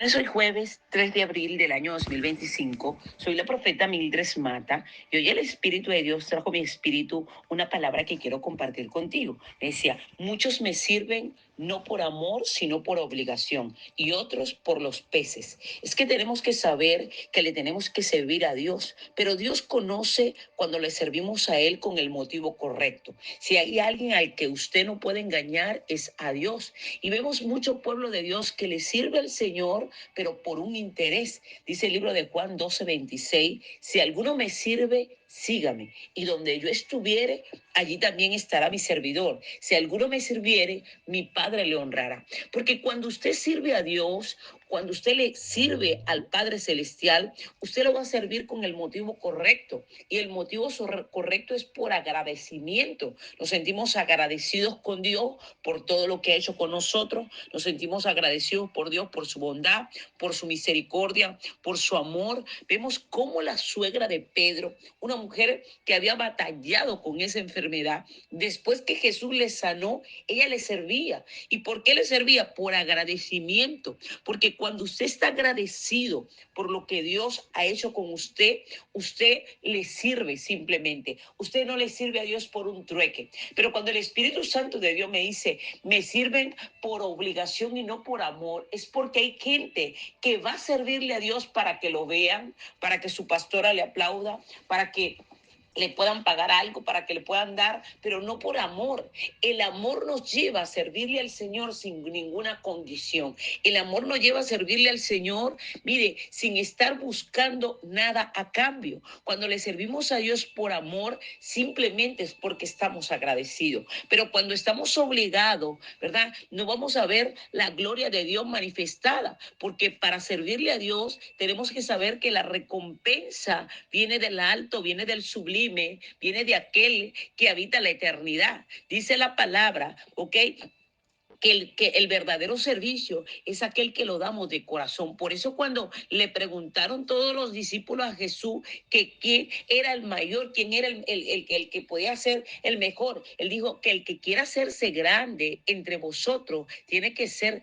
Soy jueves 3 de abril del año 2025. Soy la profeta Mildred Mata y hoy el Espíritu de Dios trajo a mi espíritu una palabra que quiero compartir contigo. Me decía, muchos me sirven no por amor, sino por obligación y otros por los peces. Es que tenemos que saber que le tenemos que servir a Dios, pero Dios conoce cuando le servimos a Él con el motivo correcto. Si hay alguien al que usted no puede engañar, es a Dios. Y vemos mucho pueblo de Dios que le sirve al Señor, pero por un interés. Dice el libro de Juan 12:26, si alguno me sirve, sígame. Y donde yo estuviere, allí también estará mi servidor. Si alguno me sirviere, mi Padre le honrará. Porque cuando usted sirve a Dios, cuando usted le sirve al Padre Celestial, usted lo va a servir con el motivo correcto. Y el motivo correcto es por agradecimiento. Nos sentimos agradecidos con Dios por todo lo que ha hecho con nosotros. Nos sentimos agradecidos por Dios, por su bondad, por su misericordia, por su amor. Vemos cómo la suegra de Pedro, una mujer que había batallado con esa enfermedad, después que Jesús le sanó, ella le servía. ¿Y por qué le servía? Por agradecimiento. Porque cuando usted está agradecido por lo que Dios ha hecho con usted, usted le sirve simplemente. Usted no le sirve a Dios por un trueque. Pero cuando el Espíritu Santo de Dios me dice, me sirven por obligación y no por amor, es porque hay gente que va a servirle a Dios para que lo vean, para que su pastora le aplauda, para que le puedan pagar algo, para que le puedan dar, pero no por amor. El amor nos lleva a servirle al Señor sin ninguna condición. El amor nos lleva a servirle al Señor, mire, sin estar buscando nada a cambio. Cuando le servimos a Dios por amor, simplemente es porque estamos agradecidos. Pero cuando estamos obligados, ¿verdad? No vamos a ver la gloria de Dios manifestada, porque para servirle a Dios tenemos que saber que la recompensa viene del alto, viene del sublime, viene de aquel que habita la eternidad. Dice la palabra, ¿ok? Que el verdadero servicio es aquel que lo damos de corazón. Por eso cuando le preguntaron todos los discípulos a Jesús que quién era el mayor, quién era el que podía ser el mejor, él dijo que el que quiera hacerse grande entre vosotros tiene que ser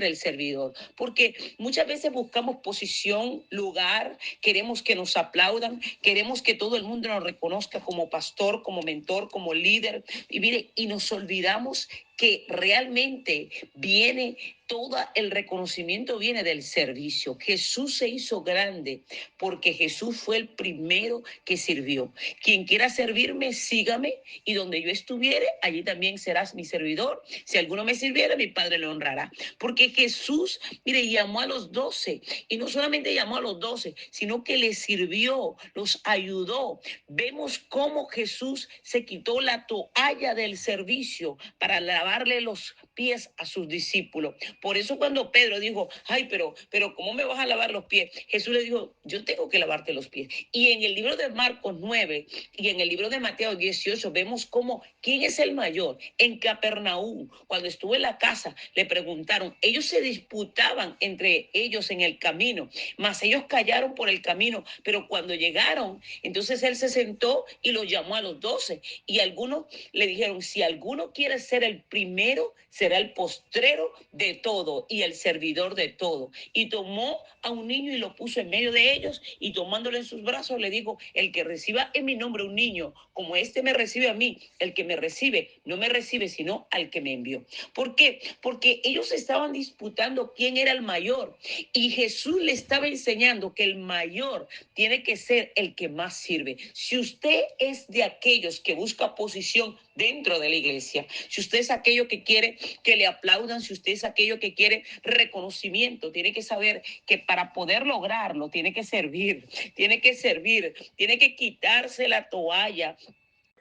el servidor. Porque muchas veces buscamos posición, lugar, queremos que nos aplaudan, queremos que todo el mundo nos reconozca como pastor, como mentor, como líder. Y mire, y nos olvidamos que realmente viene todo el reconocimiento viene del servicio. Jesús se hizo grande porque Jesús fue el primero que sirvió. Quien quiera servirme, sígame, y donde yo estuviere, allí también serás mi servidor. Si alguno me sirviera, mi Padre le honrará. Porque Jesús, mire, llamó a los 12, y no solamente llamó a los 12, sino que les sirvió, los ayudó. Vemos cómo Jesús se quitó la toalla del servicio para lavarle los pies a sus discípulos. Por eso cuando Pedro dijo, ay, pero ¿cómo me vas a lavar los pies? Jesús le dijo, yo tengo que lavarte los pies. Y en el libro de Marcos 9 y en el libro de Mateo 18 vemos cómo, ¿quién es el mayor? En Capernaum, cuando estuvo en la casa, le preguntaron, ellos se disputaban entre ellos en el camino, mas ellos callaron por el camino, pero cuando llegaron, entonces él se sentó y los llamó a los 12, y algunos le dijeron, si alguno quiere ser el primero, será el postrero de todo y el servidor de todo. Y tomó a un niño y lo puso en medio de ellos, y tomándolo en sus brazos le dijo, el que reciba en mi nombre un niño, como este me recibe a mí, el que me recibe, no me recibe sino al que me envió. ¿Por qué? Porque ellos estaban disputando quién era el mayor, y Jesús le estaba enseñando que el mayor tiene que ser el que más sirve. Si usted es de aquellos que busca posición dentro de la iglesia, si usted es aquello que quiere que le aplaudan, si usted es aquello que quiere reconocimiento, tiene que saber que para poder lograrlo tiene que servir, tiene que quitarse la toalla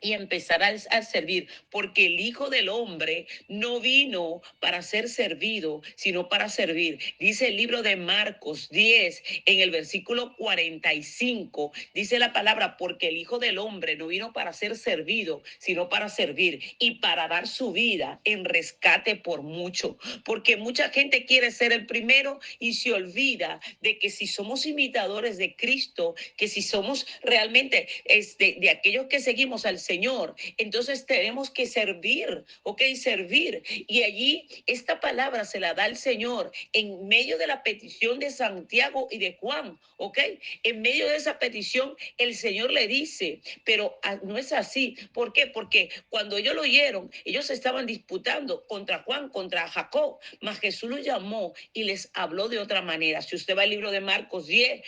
y empezar a servir, porque el Hijo del Hombre no vino para ser servido, sino para servir. Dice el libro de Marcos 10, en el versículo 45, dice la palabra, porque el Hijo del Hombre no vino para ser servido, sino para servir y para dar su vida en rescate por mucho. Porque mucha gente quiere ser el primero y se olvida de que si somos imitadores de Cristo, que si somos realmente de aquellos que seguimos al Señor, entonces tenemos que servir, ¿ok? Servir. Y allí esta palabra se la da el Señor en medio de la petición de Santiago y de Juan, ¿ok? En medio de esa petición, el Señor le dice, pero no es así. ¿Por qué? Porque cuando ellos lo oyeron, ellos estaban disputando contra Juan, contra Jacob, mas Jesús los llamó y les habló de otra manera. Si usted va al libro de Marcos 10,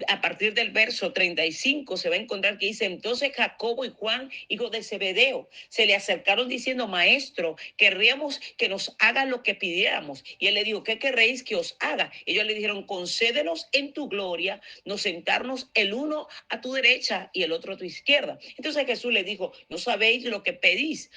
a partir del verso 35, se va a encontrar que dice, entonces Jacobo y Juan, hijo de Zebedeo, se le acercaron diciendo, maestro, querríamos que nos haga lo que pidiéramos. Y él le dijo, ¿qué querréis que os haga? Ellos le dijeron, concédenos en tu gloria, nos sentarnos el uno a tu derecha y el otro a tu izquierda. Entonces Jesús le dijo, no sabéis lo que pedís.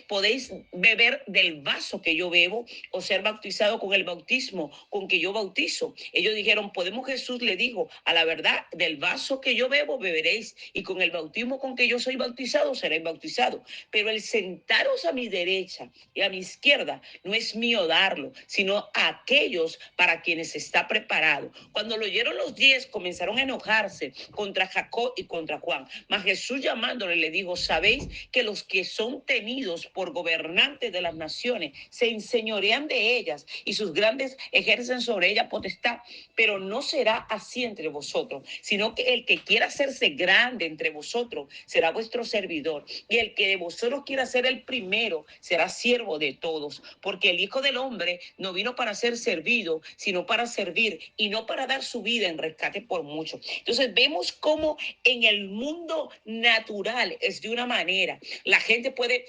Podéis beber del vaso que yo bebo o ser bautizado con el bautismo con que yo bautizo. Ellos dijeron, podemos, Jesús le dijo, a la verdad, del vaso que yo bebo beberéis y con el bautismo con que yo soy bautizado seréis bautizados. Pero el sentaros a mi derecha y a mi izquierda no es mío darlo, sino a aquellos para quienes está preparado. Cuando lo oyeron los 10, comenzaron a enojarse contra Jacob y contra Juan. Mas Jesús llamándole le dijo, sabéis que los que son tenidos por gobernantes de las naciones se enseñorean de ellas y sus grandes ejercen sobre ellas potestad, pero no será así entre vosotros, sino que el que quiera hacerse grande entre vosotros será vuestro servidor, y el que de vosotros quiera ser el primero será siervo de todos, porque el Hijo del Hombre no vino para ser servido, sino para servir, y no para dar su vida en rescate por muchos. Entonces vemos cómo en el mundo natural es de una manera. La gente puede,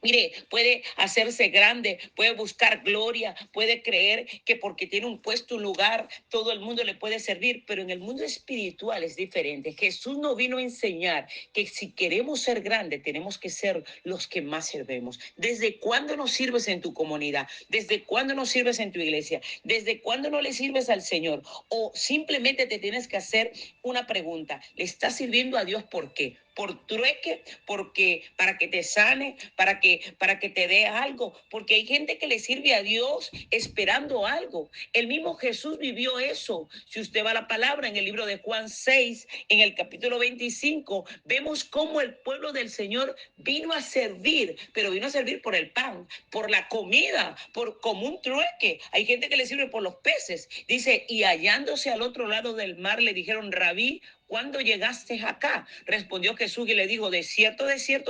mire, puede hacerse grande, puede buscar gloria, puede creer que porque tiene un puesto, un lugar, todo el mundo le puede servir, pero en el mundo espiritual es diferente. Jesús nos vino a enseñar que si queremos ser grandes, tenemos que ser los que más servemos. ¿Desde cuándo no sirves en tu comunidad? ¿Desde cuándo no sirves en tu iglesia? ¿Desde cuándo no le sirves al Señor? O simplemente te tienes que hacer una pregunta. ¿Le estás sirviendo a Dios por qué? Por trueque, porque para que te sane, para que te dé algo, porque hay gente que le sirve a Dios esperando algo. El mismo Jesús vivió eso. Si usted va a la palabra en el libro de Juan 6, en el capítulo 25, vemos cómo el pueblo del Señor vino a servir, pero vino a servir por el pan, por la comida, por como un trueque. Hay gente que le sirve por los peces. Dice, y hallándose al otro lado del mar le dijeron, Rabí, ¿cuándo llegaste acá? Respondió Jesús y le dijo, de cierto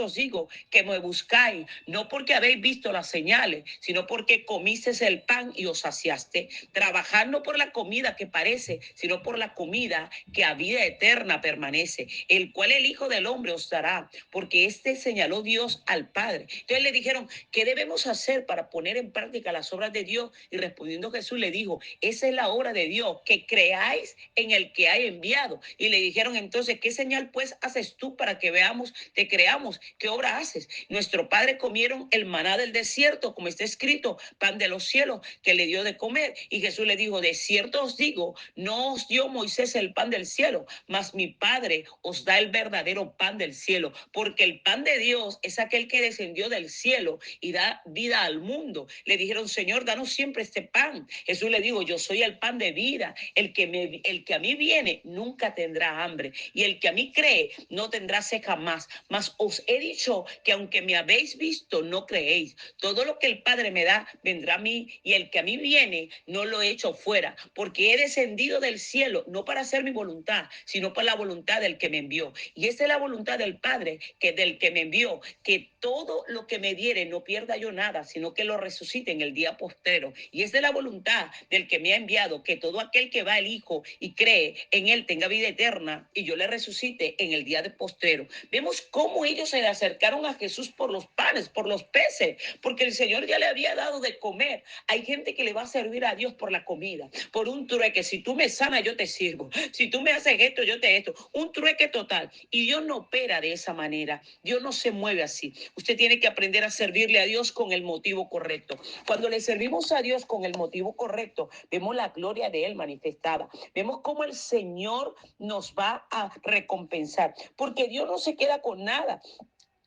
os digo que me buscáis, no porque habéis visto las señales, sino porque comisteis el pan y os saciaste. Trabajad no por la comida que parece, sino por la comida que a vida eterna permanece, el cual el Hijo del Hombre os dará, porque este señaló Dios al Padre. Entonces le dijeron, ¿qué debemos hacer para poner en práctica las obras de Dios? Y respondiendo Jesús le dijo, esa es la obra de Dios, que creáis en el que ha enviado. Y le dijeron entonces, ¿qué señal pues haces tú para que veamos, te creamos? ¿Qué obra haces? Nuestro padre comieron el maná del desierto, como está escrito, pan de los cielos que le dio de comer. Y Jesús le dijo, de cierto os digo, no os dio Moisés el pan del cielo, mas mi Padre os da el verdadero pan del cielo, porque el pan de Dios es aquel que descendió del cielo y da vida al mundo. Le dijeron, Señor, danos siempre este pan. Jesús le dijo, yo soy el pan de vida, el que a mí viene nunca tendrá hambre, y el que a mí cree no tendrá sed jamás. Mas os he dicho que aunque me habéis visto, no creéis. Todo lo que el Padre me da vendrá a mí, y el que a mí viene no lo he hecho fuera, porque he descendido del cielo no para hacer mi voluntad, sino por la voluntad del que me envió. Y esta es la voluntad del Padre, que del que me envió, que todo lo que me diere no pierda yo nada, sino que lo resucite en el día postrero. Y es de la voluntad del que me ha enviado, que todo aquel que va al Hijo y cree en él tenga vida eterna, y yo le resucite en el día de postrero. Vemos cómo ellos se le acercaron a Jesús por los panes, por los peces, porque el Señor ya le había dado de comer. Hay gente que le va a servir a Dios por la comida, por un trueque. Si tú me sanas, yo te sirvo. Si tú me haces esto, yo te esto. Un trueque total. Y Dios no opera de esa manera. Dios no se mueve así. Usted tiene que aprender a servirle a Dios con el motivo correcto. Cuando le servimos a Dios con el motivo correcto, vemos la gloria de Él manifestada. Vemos cómo el Señor nos va a recompensar, porque Dios no se queda con nada.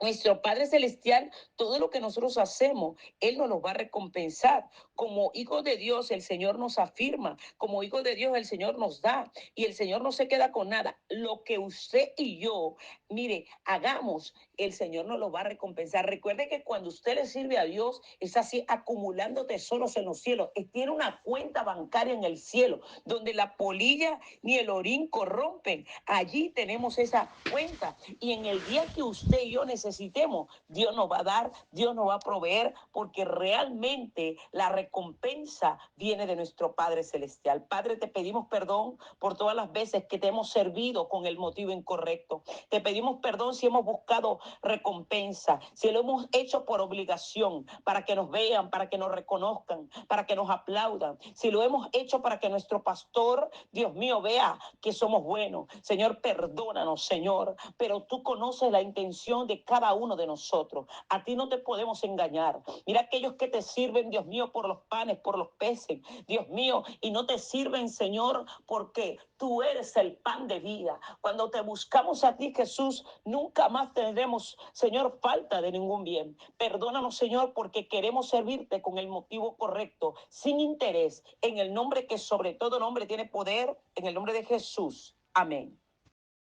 Nuestro Padre Celestial, todo lo que nosotros hacemos, Él nos lo va a recompensar. Como hijos de Dios, el Señor nos afirma. Como hijos de Dios, el Señor nos da. Y el Señor no se queda con nada. Lo que usted y yo, mire, hagamos, el Señor nos lo va a recompensar. Recuerde que cuando usted le sirve a Dios, es así acumulando tesoros en los cielos. Tiene una cuenta bancaria en el cielo, donde la polilla ni el orín corrompen. Allí tenemos esa cuenta. Y en el día que usted y yo necesitemos, Dios nos va a dar, Dios nos va a proveer, porque realmente la recompensa viene de nuestro Padre Celestial. Padre, te pedimos perdón por todas las veces que te hemos servido con el motivo incorrecto. Te pedimos perdón si hemos buscado recompensa, si lo hemos hecho por obligación, para que nos vean, para que nos reconozcan, para que nos aplaudan. Si lo hemos hecho para que nuestro pastor, Dios mío, vea que somos buenos. Señor, perdónanos, Señor, pero tú conoces la intención de cada uno de nosotros. A ti no te podemos engañar. Mira aquellos que te sirven, Dios mío, por los panes, por los peces, Dios mío, y no te sirven, Señor, porque tú eres el pan de vida. Cuando te buscamos a ti, Jesús, nunca más tendremos, Señor, falta de ningún bien. Perdónanos, Señor, porque queremos servirte con el motivo correcto, sin interés, en el nombre que sobre todo nombre tiene poder, en el nombre de Jesús. Amén.